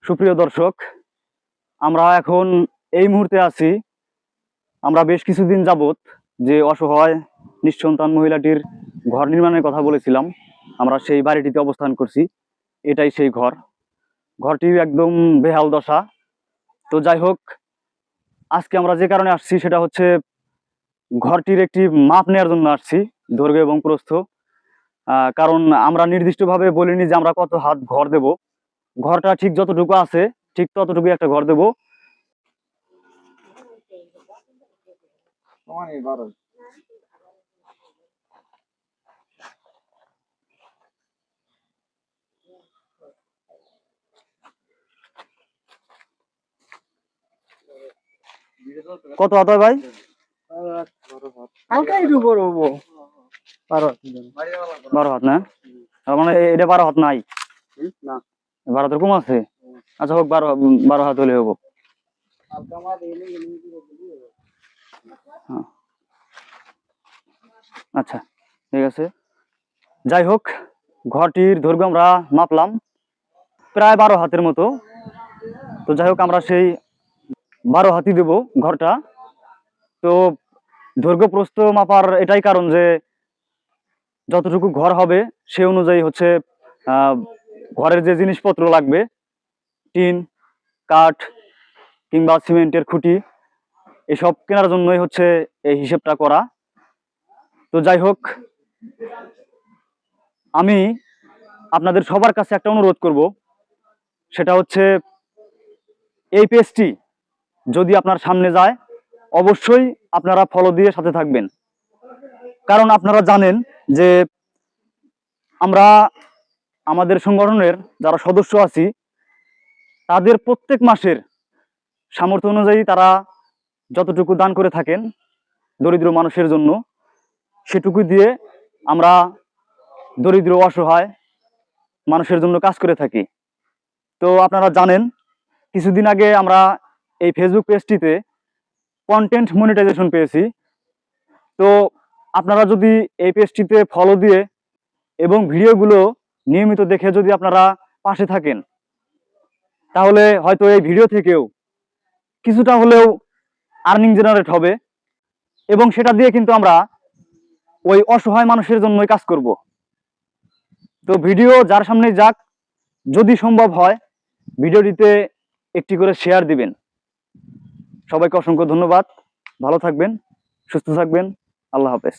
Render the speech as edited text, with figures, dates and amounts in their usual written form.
সুপ্রিয় দর্শক, আমরা এখন এই মুহূর্তে আছি, আমরা বেশ কিছুদিন যাবত যে অসহায় নিঃসন্তান মহিলাটির ঘর নির্মাণের কথা বলেছিলাম, আমরা সেই বাড়িটিতে অবস্থান করছি। এটাই সেই ঘর। ঘরটি একদম বেহাল দশা। তো যাই হোক, আজকে আমরা যে কারণে আসছি সেটা হচ্ছে ঘরটির একটি মাপ নেওয়ার জন্য আসছি, দৈর্ঘ্য এবং প্রস্থ। কারণ আমরা নির্দিষ্টভাবে বলিনি যে আমরা কত হাত ঘর দেব। ঘরটা ঠিক যতটুকু আছে ঠিক ততটুকু একটা ঘর দেব। কত হাত হয় ভাই? হালকা একটু বড় হবো। 12 হাত না? তার মানে এটা 12 হাত নাই, না 12 হাতের কম আছে। আচ্ছা হোক, 12 হাত হলে হবো। আচ্ছা ঠিক আছে। যাই হোক, ঘরটির দৈর্ঘ্য আমরা মাপলাম প্রায় 12 হাতের মতো। তো যাই হোক, আমরা সেই 12 হাতই দেব ঘরটা। তো দৈর্ঘ্য প্রস্থ মাপার এটাই কারণ যে যতটুকু ঘর হবে সে অনুযায়ী হচ্ছে ঘরের যে জিনিসপত্র লাগবে, টিন, কাঠ কিংবা সিমেন্টের খুঁটি, এসব কেনার জন্যই হচ্ছে এই হিসেবটা করা। তো যাই হোক, আমি আপনাদের সবার কাছে একটা অনুরোধ করব, সেটা হচ্ছে এই পেজটি যদি আপনার সামনে যায় অবশ্যই আপনারা ফলো দিয়ে সাথে থাকবেন। কারণ আপনারা জানেন যে আমরা আমাদের সংগঠনের যারা সদস্য আছি তাদের প্রত্যেক মাসের সামর্থ্য অনুযায়ী তারা যতটুকু দান করে থাকেন দরিদ্র মানুষের জন্য, সেটুকু দিয়ে আমরা দরিদ্র অসহায় মানুষের জন্য কাজ করে থাকি। তো আপনারা জানেন, কিছুদিন আগে আমরা এই ফেসবুক পেজটিতে কন্টেন্ট মনিটাইজেশন পেয়েছি। তো আপনারা যদি এই পেজটিতে ফলো দিয়ে এবং ভিডিওগুলো নিয়মিত দেখে যদি আপনারা পাশে থাকেন, তাহলে হয়তো এই ভিডিও থেকেও কিছুটা হলেও আর্নিং জেনারেট হবে এবং সেটা দিয়ে কিন্তু আমরা ওই অসহায় মানুষের জন্যই কাজ করব। তো ভিডিও যার সামনে যাক, যদি সম্ভব হয় ভিডিওটিতে একটি করে শেয়ার দিবেন। সবাইকে অসংখ্য ধন্যবাদ। ভালো থাকবেন, সুস্থ থাকবেন। আল্লাহ হাফেজ।